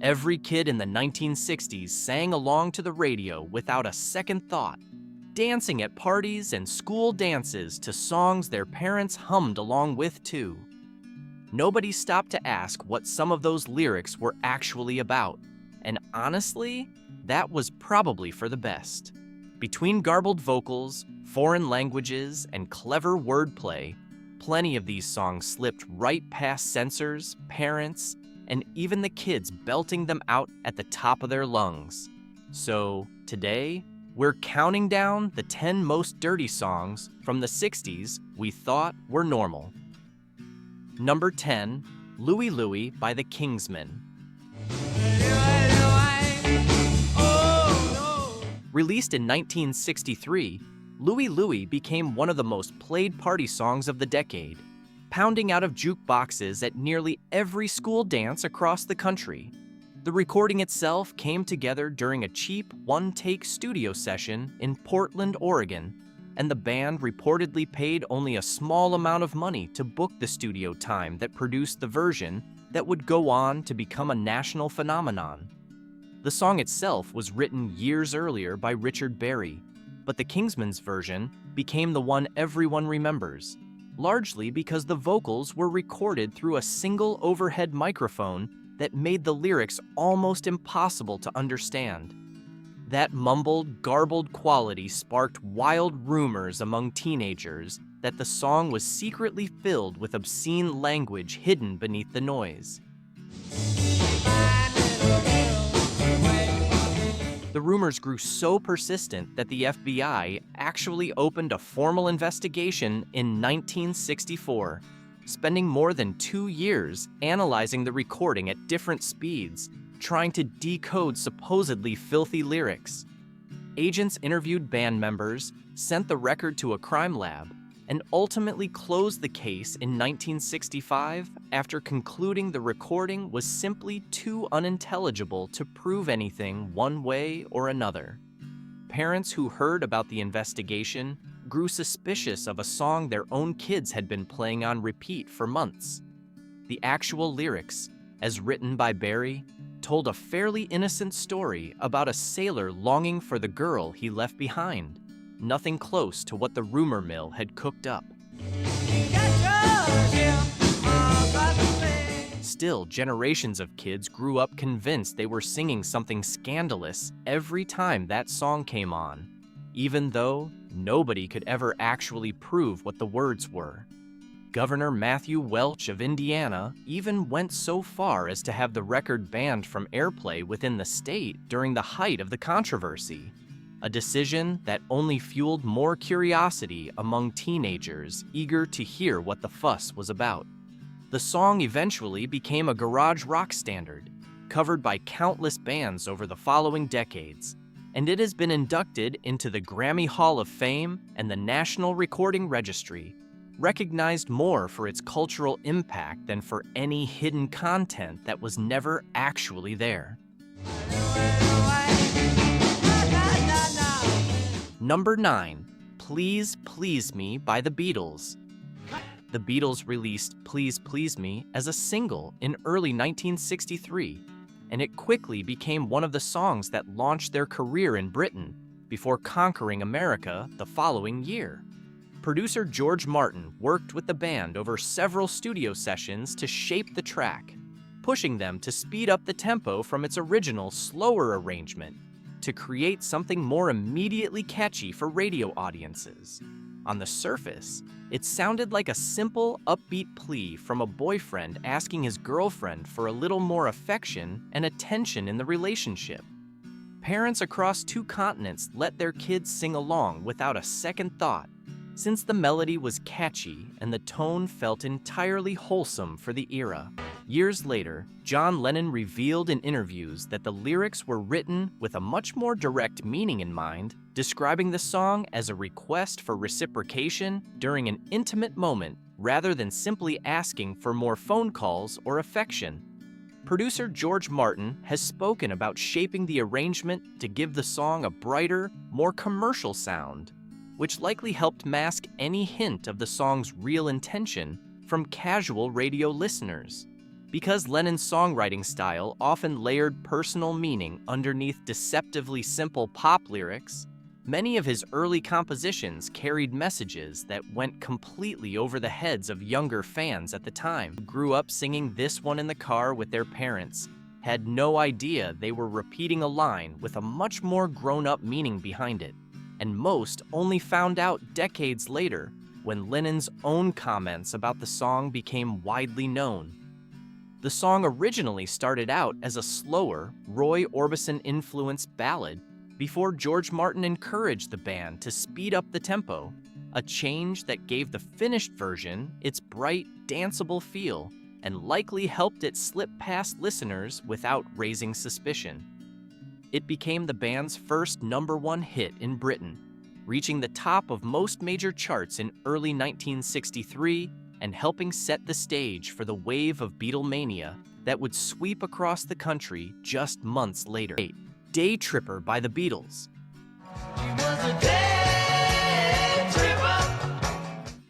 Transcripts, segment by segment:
Every kid in the 1960s sang along to the radio without a second thought, dancing at parties and school dances to songs their parents hummed along with too. Nobody stopped to ask what some of those lyrics were actually about, and honestly, that was probably for the best. Between garbled vocals, foreign languages, and clever wordplay, plenty of these songs slipped right past censors, parents, and even the kids belting them out at the top of their lungs. So, today, we're counting down the 10 most dirty songs from the 60s we thought were normal. Number 10, Louie Louie by the Kingsmen. Released in 1963, Louie Louie became one of the most played party songs of the decade, pounding out of jukeboxes at nearly every school dance across the country. The recording itself came together during a cheap one-take studio session in Portland, Oregon, and the band reportedly paid only a small amount of money to book the studio time that produced the version that would go on to become a national phenomenon. The song itself was written years earlier by Richard Berry, but the Kingsmen's version became the one everyone remembers, largely because the vocals were recorded through a single overhead microphone that made the lyrics almost impossible to understand. That mumbled, garbled quality sparked wild rumors among teenagers that the song was secretly filled with obscene language hidden beneath the noise. The rumors grew so persistent that the FBI actually opened a formal investigation in 1964, spending more than 2 years analyzing the recording at different speeds, trying to decode supposedly filthy lyrics. Agents interviewed band members, sent the record to a crime lab, and ultimately closed the case in 1965 after concluding the recording was simply too unintelligible to prove anything one way or another. Parents who heard about the investigation grew suspicious of a song their own kids had been playing on repeat for months. The actual lyrics, as written by Berry, told a fairly innocent story about a sailor longing for the girl he left behind. Nothing close to what the rumor mill had cooked up. Still, generations of kids grew up convinced they were singing something scandalous every time that song came on, even though nobody could ever actually prove what the words were. Governor Matthew Welch of Indiana even went so far as to have the record banned from airplay within the state during the height of the controversy. A decision that only fueled more curiosity among teenagers eager to hear what the fuss was about. The song eventually became a garage rock standard, covered by countless bands over the following decades, and it has been inducted into the Grammy Hall of Fame and the National Recording Registry, recognized more for its cultural impact than for any hidden content that was never actually there. Number 9, Please Please Me by the Beatles. The Beatles released Please Please Me as a single in early 1963, and it quickly became one of the songs that launched their career in Britain before conquering America the following year. Producer George Martin worked with the band over several studio sessions to shape the track, pushing them to speed up the tempo from its original slower arrangement to create something more immediately catchy for radio audiences. On the surface, it sounded like a simple, upbeat plea from a boyfriend asking his girlfriend for a little more affection and attention in the relationship. Parents across 2 continents let their kids sing along without a second thought, since the melody was catchy and the tone felt entirely wholesome for the era. Years later, John Lennon revealed in interviews that the lyrics were written with a much more direct meaning in mind, describing the song as a request for reciprocation during an intimate moment rather than simply asking for more phone calls or affection. Producer George Martin has spoken about shaping the arrangement to give the song a brighter, more commercial sound, which likely helped mask any hint of the song's real intention from casual radio listeners. Because Lennon's songwriting style often layered personal meaning underneath deceptively simple pop lyrics, many of his early compositions carried messages that went completely over the heads of younger fans at the time, who grew up singing this one in the car with their parents, had no idea they were repeating a line with a much more grown-up meaning behind it, and most only found out decades later when Lennon's own comments about the song became widely known. The song originally started out as a slower, Roy Orbison-influenced ballad before George Martin encouraged the band to speed up the tempo, a change that gave the finished version its bright, danceable feel and likely helped it slip past listeners without raising suspicion. It became the band's first #1 hit in Britain, reaching the top of most major charts in early 1963 and helping set the stage for the wave of Beatlemania that would sweep across the country just months later. 8. Day Tripper by the Beatles.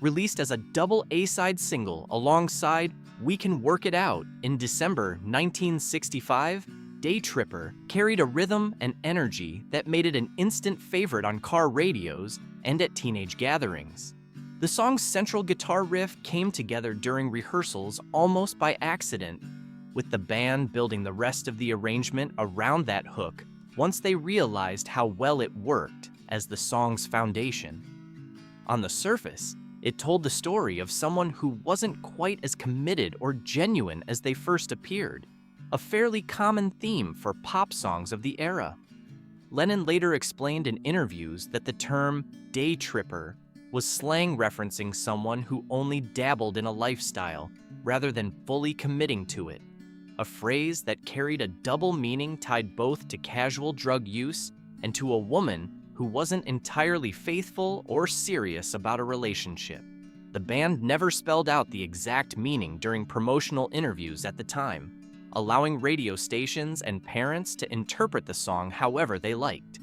Released as a double A-side single alongside We Can Work It Out in December 1965, Day Tripper carried a rhythm and energy that made it an instant favorite on car radios and at teenage gatherings. The song's central guitar riff came together during rehearsals almost by accident, with the band building the rest of the arrangement around that hook once they realized how well it worked as the song's foundation. On the surface, it told the story of someone who wasn't quite as committed or genuine as they first appeared, a fairly common theme for pop songs of the era. Lennon later explained in interviews that the term day tripper was slang referencing someone who only dabbled in a lifestyle rather than fully committing to it, a phrase that carried a double meaning tied both to casual drug use and to a woman who wasn't entirely faithful or serious about a relationship. The band never spelled out the exact meaning during promotional interviews at the time, allowing radio stations and parents to interpret the song however they liked.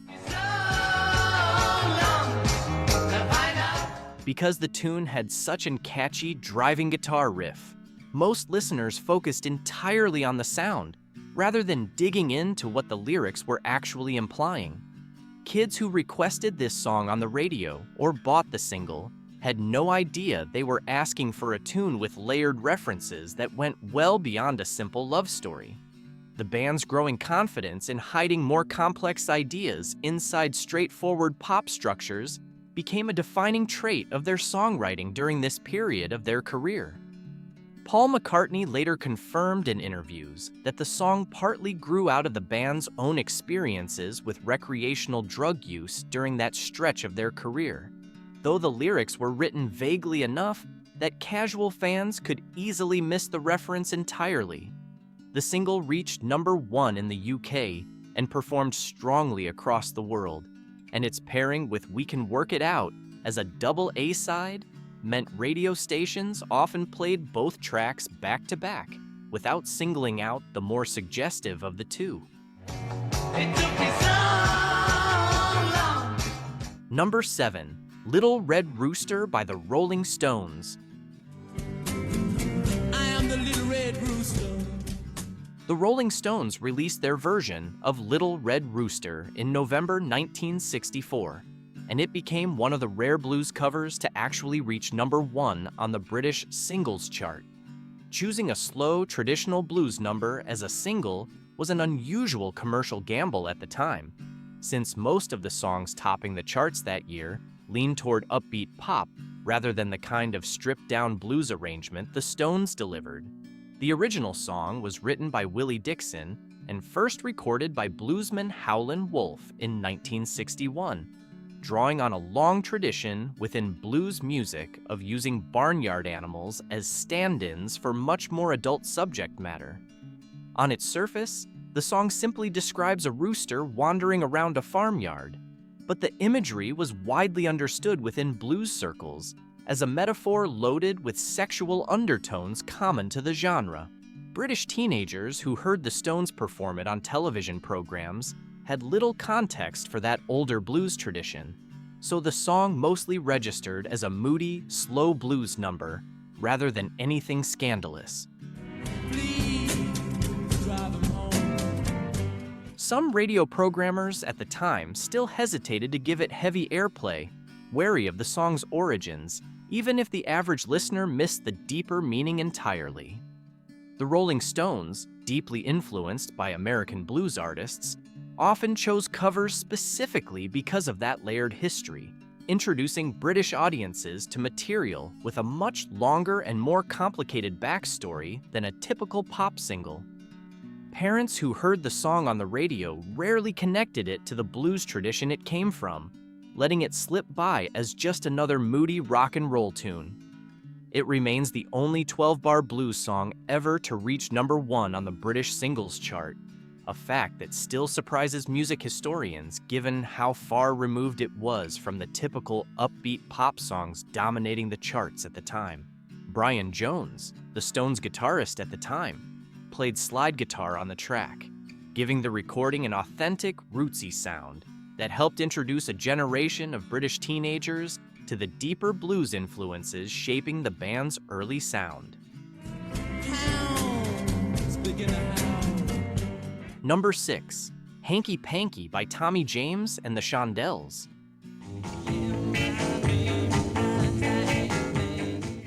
Because the tune had such an catchy, driving guitar riff, most listeners focused entirely on the sound, rather than digging into what the lyrics were actually implying. Kids who requested this song on the radio or bought the single had no idea they were asking for a tune with layered references that went well beyond a simple love story. The band's growing confidence in hiding more complex ideas inside straightforward pop structures became a defining trait of their songwriting during this period of their career. Paul McCartney later confirmed in interviews that the song partly grew out of the band's own experiences with recreational drug use during that stretch of their career, though the lyrics were written vaguely enough that casual fans could easily miss the reference entirely. The single reached #1 in the UK and performed strongly across the world, and its pairing with We Can Work It Out as a double A-side meant radio stations often played both tracks back-to-back without singling out the more suggestive of the two. Number 7. Little Red Rooster by the Rolling Stones. I am the little red rooster. The Rolling Stones released their version of Little Red Rooster in November 1964, and it became one of the rare blues covers to actually reach #1 on the British singles chart. Choosing a slow, traditional blues number as a single was an unusual commercial gamble at the time, since most of the songs topping the charts that year leaned toward upbeat pop rather than the kind of stripped-down blues arrangement the Stones delivered. The original song was written by Willie Dixon and first recorded by bluesman Howlin' Wolf in 1961, drawing on a long tradition within blues music of using barnyard animals as stand-ins for much more adult subject matter. On its surface, the song simply describes a rooster wandering around a farmyard, but the imagery was widely understood within blues circles as a metaphor loaded with sexual undertones common to the genre. British teenagers who heard the Stones perform it on television programs had little context for that older blues tradition, so the song mostly registered as a moody, slow blues number rather than anything scandalous. Please. Some radio programmers at the time still hesitated to give it heavy airplay, wary of the song's origins, even if the average listener missed the deeper meaning entirely. The Rolling Stones, deeply influenced by American blues artists, often chose covers specifically because of that layered history, introducing British audiences to material with a much longer and more complicated backstory than a typical pop single. Parents who heard the song on the radio rarely connected it to the blues tradition it came from, letting it slip by as just another moody rock and roll tune. It remains the only 12-bar blues song ever to reach #1 on the British singles chart, a fact that still surprises music historians given how far removed it was from the typical upbeat pop songs dominating the charts at the time. Brian Jones, the Stones' guitarist at the time, played slide guitar on the track, giving the recording an authentic, rootsy sound that helped introduce a generation of British teenagers to the deeper blues influences shaping the band's early sound. Number 6, Hanky Panky by Tommy James and the Shondells.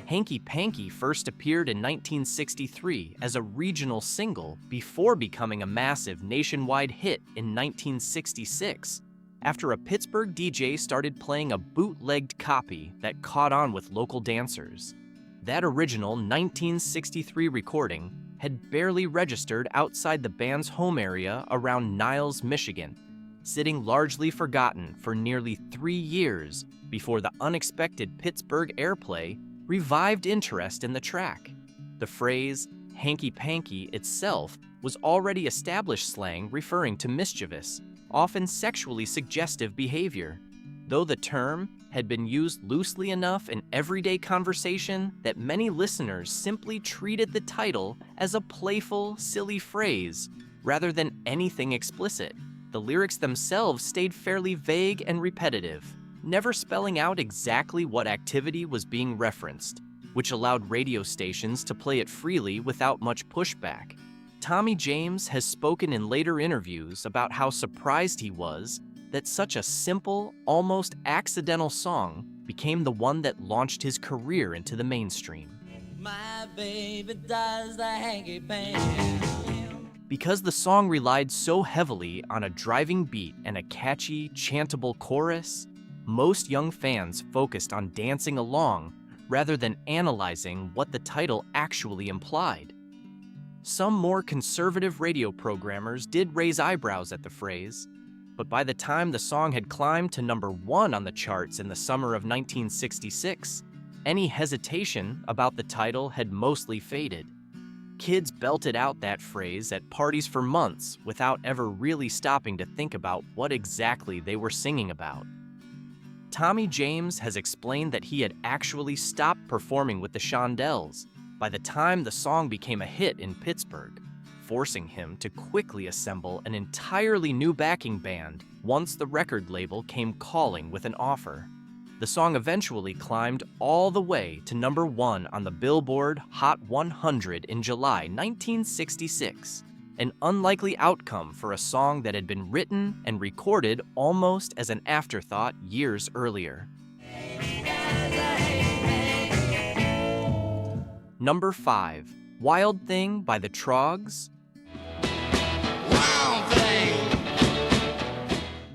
Hanky Panky first appeared in 1963 as a regional single before becoming a massive nationwide hit in 1966, after a Pittsburgh DJ started playing a bootlegged copy that caught on with local dancers. That original 1963 recording had barely registered outside the band's home area around Niles, Michigan, sitting largely forgotten for nearly 3 years before the unexpected Pittsburgh airplay revived interest in the track. The phrase hanky panky itself was already established slang referring to mischievous, often sexually suggestive behavior, though the term had been used loosely enough in everyday conversation that many listeners simply treated the title as a playful, silly phrase rather than anything explicit. The lyrics themselves stayed fairly vague and repetitive, never spelling out exactly what activity was being referenced, which allowed radio stations to play it freely without much pushback. Tommy James has spoken in later interviews about how surprised he was that such a simple, almost accidental song became the one that launched his career into the mainstream. My baby does the hanky panky. Because the song relied so heavily on a driving beat and a catchy, chantable chorus, most young fans focused on dancing along rather than analyzing what the title actually implied. Some more conservative radio programmers did raise eyebrows at the phrase, but by the time the song had climbed to #1 on the charts in the summer of 1966, any hesitation about the title had mostly faded. Kids belted out that phrase at parties for months without ever really stopping to think about what exactly they were singing about. Tommy James has explained that he had actually stopped performing with the Shondells by the time the song became a hit in Pittsburgh, forcing him to quickly assemble an entirely new backing band once the record label came calling with an offer. The song eventually climbed all the way to #1 on the Billboard Hot 100 in July 1966, an unlikely outcome for a song that had been written and recorded almost as an afterthought years earlier. Number 5, Wild Thing by the Troggs. Wild thing.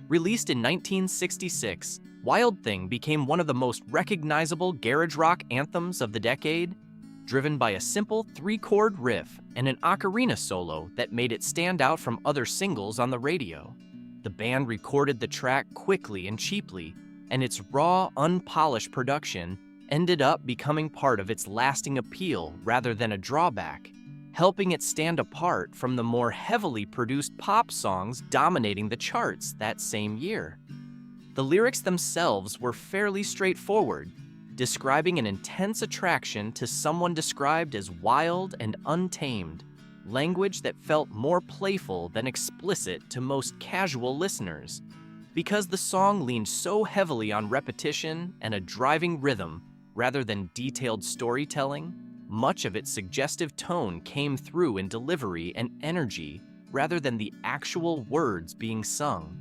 Released in 1966, Wild Thing became one of the most recognizable garage rock anthems of the decade, driven by a simple 3-chord riff and an ocarina solo that made it stand out from other singles on the radio. The band recorded the track quickly and cheaply, and its raw, unpolished production ended up becoming part of its lasting appeal rather than a drawback, helping it stand apart from the more heavily produced pop songs dominating the charts that same year. The lyrics themselves were fairly straightforward, describing an intense attraction to someone described as wild and untamed, language that felt more playful than explicit to most casual listeners. Because the song leaned so heavily on repetition and a driving rhythm rather than detailed storytelling, much of its suggestive tone came through in delivery and energy rather than the actual words being sung.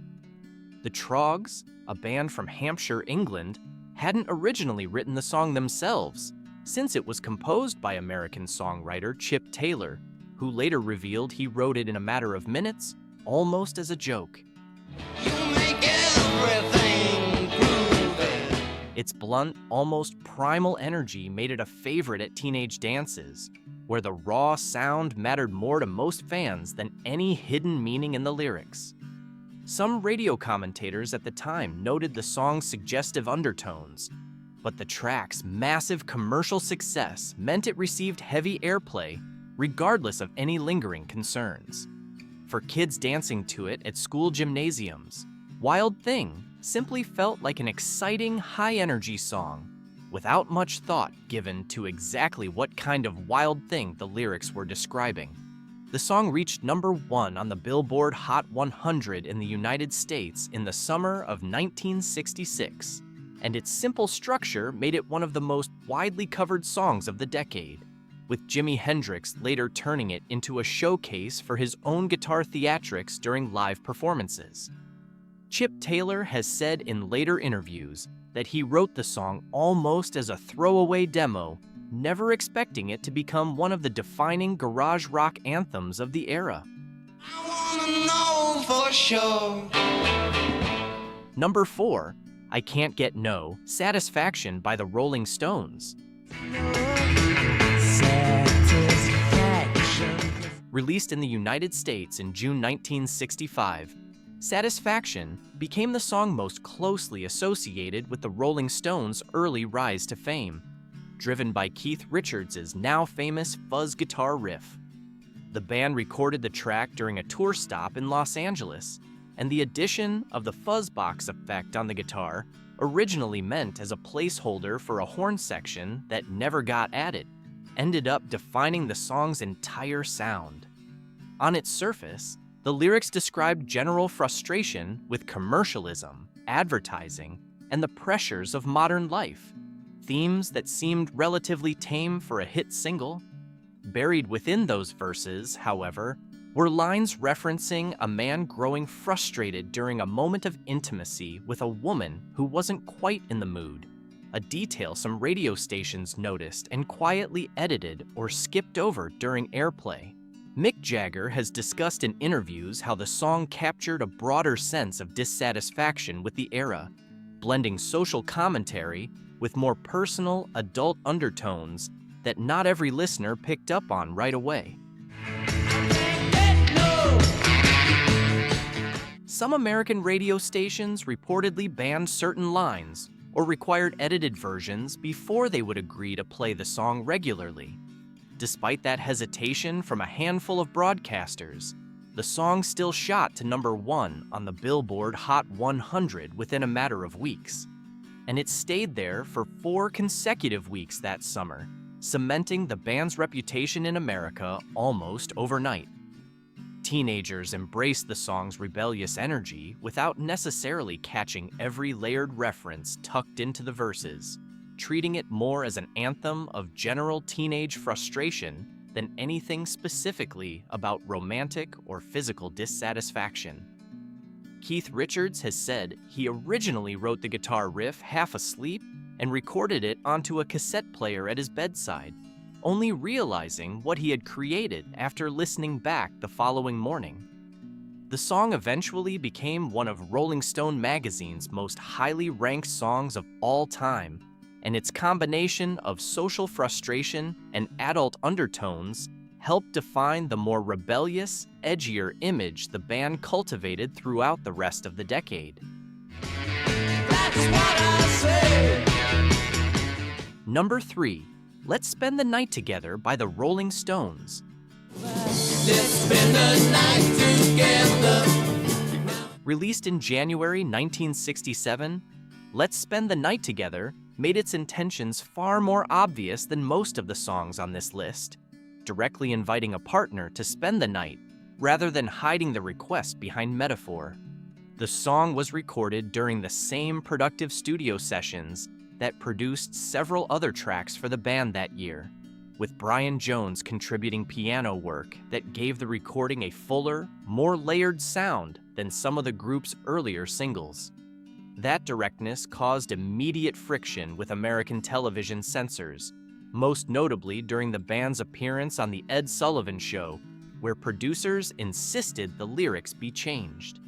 The Trogs, a band from Hampshire, England, hadn't originally written the song themselves, since it was composed by American songwriter Chip Taylor, who later revealed he wrote it in a matter of minutes, almost as a joke. You make everything groovy. Its blunt, almost primal energy made it a favorite at teenage dances, where the raw sound mattered more to most fans than any hidden meaning in the lyrics. Some radio commentators at the time noted the song's suggestive undertones, but the track's massive commercial success meant it received heavy airplay, regardless of any lingering concerns. For kids dancing to it at school gymnasiums, Wild Thing simply felt like an exciting, high-energy song, without much thought given to exactly what kind of wild thing the lyrics were describing. The song reached #1 on the Billboard Hot 100 in the United States in the summer of 1966, and its simple structure made it one of the most widely covered songs of the decade, with Jimi Hendrix later turning it into a showcase for his own guitar theatrics during live performances. Chip Taylor has said in later interviews that he wrote the song almost as a throwaway demo, never expecting it to become one of the defining garage rock anthems of the era. I wanna know for sure. Number 4, I Can't Get No, Satisfaction by the Rolling Stones. Released in the United States in June 1965, Satisfaction became the song most closely associated with the Rolling Stones' early rise to fame, driven by Keith Richards' now famous fuzz guitar riff. The band recorded the track during a tour stop in Los Angeles, and the addition of the fuzzbox effect on the guitar, originally meant as a placeholder for a horn section that never got added, ended up defining the song's entire sound. On its surface, the lyrics described general frustration with commercialism, advertising, and the pressures of modern life, themes that seemed relatively tame for a hit single. Buried within those verses, however, were lines referencing a man growing frustrated during a moment of intimacy with a woman who wasn't quite in the mood, a detail some radio stations noticed and quietly edited or skipped over during airplay. Mick Jagger has discussed in interviews how the song captured a broader sense of dissatisfaction with the era, blending social commentary with more personal, adult undertones that not every listener picked up on right away. Some American radio stations reportedly banned certain lines or required edited versions before they would agree to play the song regularly. Despite that hesitation from a handful of broadcasters, the song still shot to #1 on the Billboard Hot 100 within a matter of weeks. And it stayed there for 4 consecutive weeks that summer, cementing the band's reputation in America almost overnight. Teenagers embraced the song's rebellious energy without necessarily catching every layered reference tucked into the verses, treating it more as an anthem of general teenage frustration than anything specifically about romantic or physical dissatisfaction. Keith Richards has said he originally wrote the guitar riff half asleep and recorded it onto a cassette player at his bedside, only realizing what he had created after listening back the following morning. The song eventually became one of Rolling Stone magazine's most highly ranked songs of all time, and its combination of social frustration and adult undertones helped define the more rebellious, edgier image the band cultivated throughout the rest of the decade. That's what I say. Number 3, Let's Spend the Night Together by the Rolling Stones. Let's spend the night together. Released in January 1967, Let's Spend the Night Together made its intentions far more obvious than most of the songs on this list, directly inviting a partner to spend the night rather than hiding the request behind metaphor. The song was recorded during the same productive studio sessions that produced several other tracks for the band that year, with Brian Jones contributing piano work that gave the recording a fuller, more layered sound than some of the group's earlier singles. That directness caused immediate friction with American television censors, most notably during the band's appearance on The Ed Sullivan Show, where producers insisted the lyrics be changed.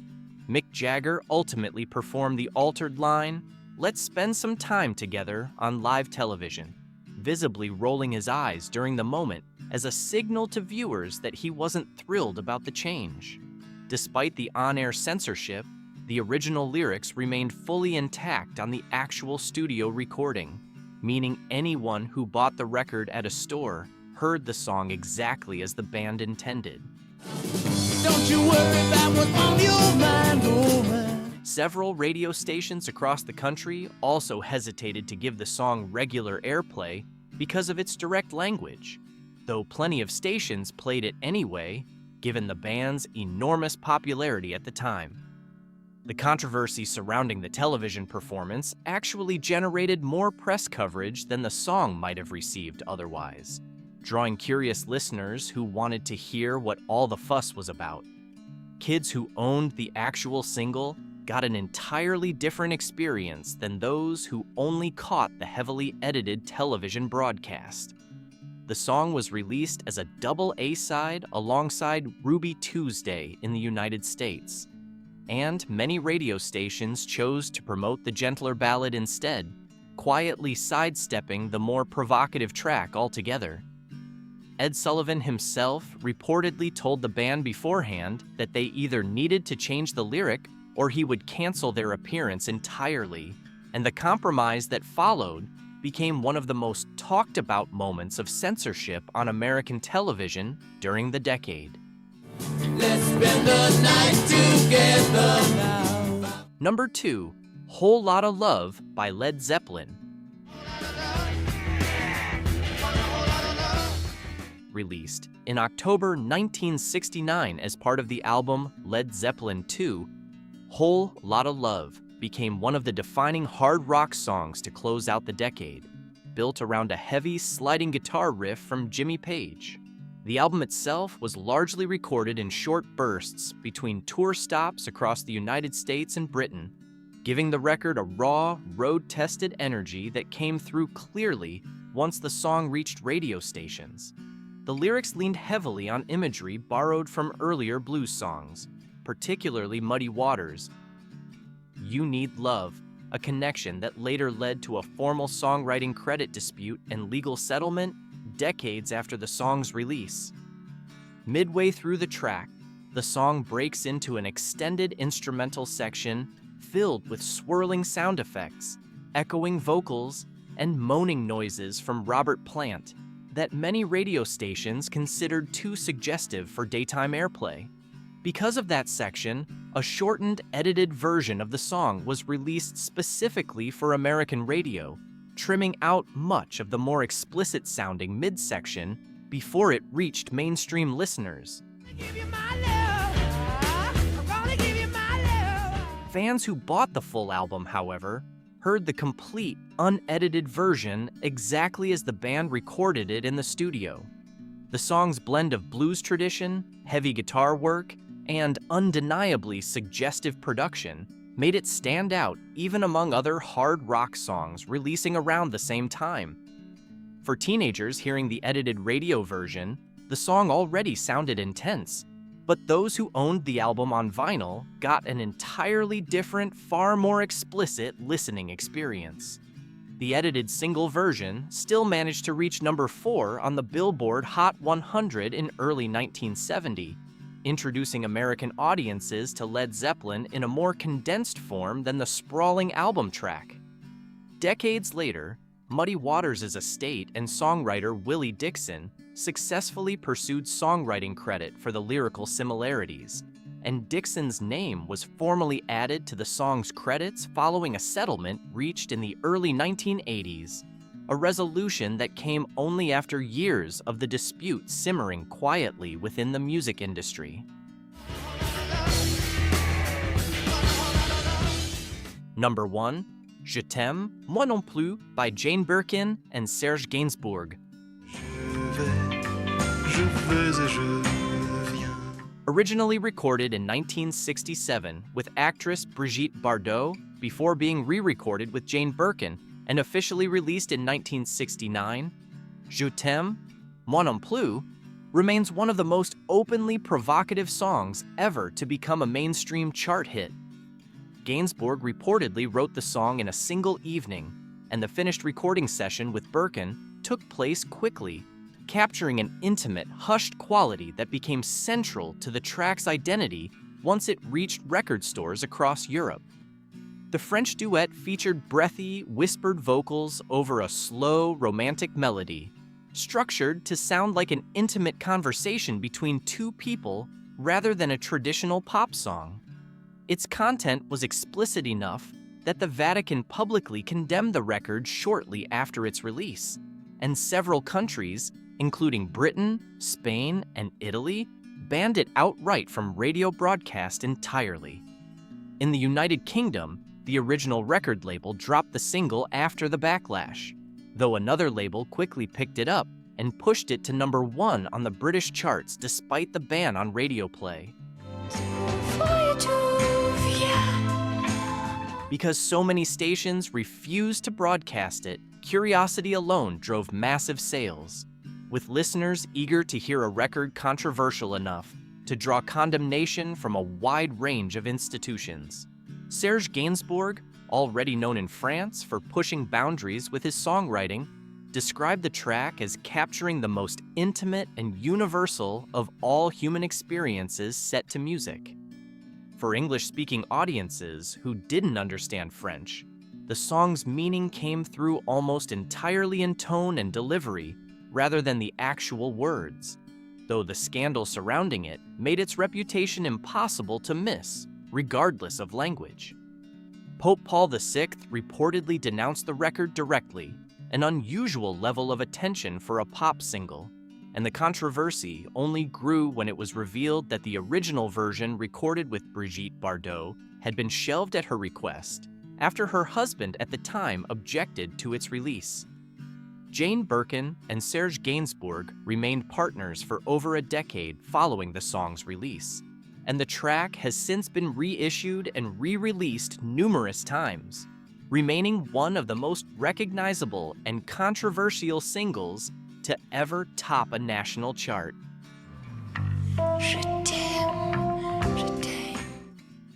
Mick Jagger ultimately performed the altered line, "Let's spend some time together," on live television, visibly rolling his eyes during the moment as a signal to viewers that he wasn't thrilled about the change. Despite the on-air censorship, the original lyrics remained fully intact on the actual studio recording, meaning anyone who bought the record at a store heard the song exactly as the band intended. Don't you worry about what's on your mind, oh man. Several radio stations across the country also hesitated to give the song regular airplay because of its direct language, though plenty of stations played it anyway, given the band's enormous popularity at the time. The controversy surrounding the television performance actually generated more press coverage than the song might have received otherwise, drawing curious listeners who wanted to hear what all the fuss was about. Kids who owned the actual single got an entirely different experience than those who only caught the heavily edited television broadcast. The song was released as a double A-side alongside Ruby Tuesday in the United States, and many radio stations chose to promote the gentler ballad instead, quietly sidestepping the more provocative track altogether. Ed Sullivan himself reportedly told the band beforehand that they either needed to change the lyric or he would cancel their appearance entirely, and the compromise that followed became one of the most talked about moments of censorship on American television during the decade. Let's spend the night together now. Number 2, Whole Lotta Love by Led Zeppelin. Released in October 1969 as part of the album Led Zeppelin II, Whole Lotta Love became one of the defining hard rock songs to close out the decade, built around a heavy sliding guitar riff from Jimmy Page. The album itself was largely recorded in short bursts between tour stops across the United States and Britain, giving the record a raw, road-tested energy that came through clearly once the song reached radio stations. The lyrics leaned heavily on imagery borrowed from earlier blues songs, particularly Muddy Waters' "You Need Love," a connection that later led to a formal songwriting credit dispute and legal settlement decades after the song's release. Midway through the track, the song breaks into an extended instrumental section filled with swirling sound effects, echoing vocals, and moaning noises from Robert Plant that many radio stations considered too suggestive for daytime airplay. Because of that section, a shortened, edited version of the song was released specifically for American radio, trimming out much of the more explicit-sounding midsection before it reached mainstream listeners. Fans who bought the full album, however, heard the complete, unedited version exactly as the band recorded it in the studio. The song's blend of blues tradition, heavy guitar work, and undeniably suggestive production made it stand out even among other hard rock songs releasing around the same time. For teenagers hearing the edited radio version, the song already sounded intense, but those who owned the album on vinyl got an entirely different, far more explicit listening experience. The edited single version still managed to reach number 4 on the Billboard Hot 100 in early 1970, introducing American audiences to Led Zeppelin in a more condensed form than the sprawling album track. Decades later, Muddy Waters' estate and songwriter Willie Dixon successfully pursued songwriting credit for the lyrical similarities, and Dixon's name was formally added to the song's credits following a settlement reached in the early 1980s, a resolution that came only after years of the dispute simmering quietly within the music industry. Number 1, Je t'aime, moi non plus by Jane Birkin and Serge Gainsbourg. Je je veux et je viens. Originally recorded in 1967 with actress Brigitte Bardot before being re-recorded with Jane Birkin and officially released in 1969, Je t'aime, moi non plus, remains one of the most openly provocative songs ever to become a mainstream chart hit. Gainsbourg reportedly wrote the song in a single evening, and the finished recording session with Birkin took place quickly, capturing an intimate, hushed quality that became central to the track's identity once it reached record stores across Europe. The French duet featured breathy, whispered vocals over a slow, romantic melody, structured to sound like an intimate conversation between two people rather than a traditional pop song. Its content was explicit enough that the Vatican publicly condemned the record shortly after its release, and several countries, including Britain, Spain, and Italy, banned it outright from radio broadcast entirely. In the United Kingdom, the original record label dropped the single after the backlash, though another label quickly picked it up and pushed it to number 1 on the British charts despite the ban on radio play. Because so many stations refused to broadcast it, curiosity alone drove massive sales, with listeners eager to hear a record controversial enough to draw condemnation from a wide range of institutions. Serge Gainsbourg, already known in France for pushing boundaries with his songwriting, described the track as capturing the most intimate and universal of all human experiences set to music. For English-speaking audiences who didn't understand French, the song's meaning came through almost entirely in tone and delivery rather than the actual words, though the scandal surrounding it made its reputation impossible to miss, regardless of language. Pope Paul VI reportedly denounced the record directly, an unusual level of attention for a pop single, and the controversy only grew when it was revealed that the original version recorded with Brigitte Bardot had been shelved at her request after her husband at the time objected to its release. Jane Birkin and Serge Gainsbourg remained partners for over a decade following the song's release, and the track has since been reissued and re-released numerous times, remaining one of the most recognizable and controversial singles to ever top a national chart. Je t'aime, je t'aime.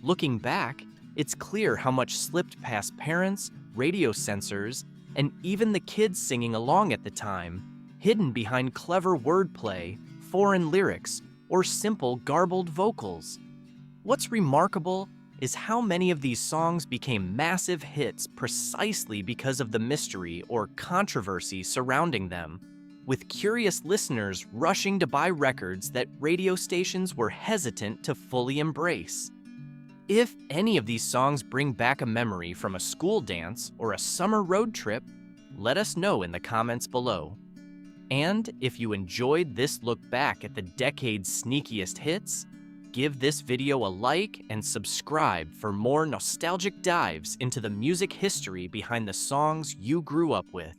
Looking back, it's clear how much slipped past parents, radio censors, and even the kids singing along at the time, hidden behind clever wordplay, foreign lyrics, or simple garbled vocals. What's remarkable is how many of these songs became massive hits precisely because of the mystery or controversy surrounding them, with curious listeners rushing to buy records that radio stations were hesitant to fully embrace. If any of these songs bring back a memory from a school dance or a summer road trip, let us know in the comments below. And if you enjoyed this look back at the decade's sneakiest hits, give this video a like and subscribe for more nostalgic dives into the music history behind the songs you grew up with.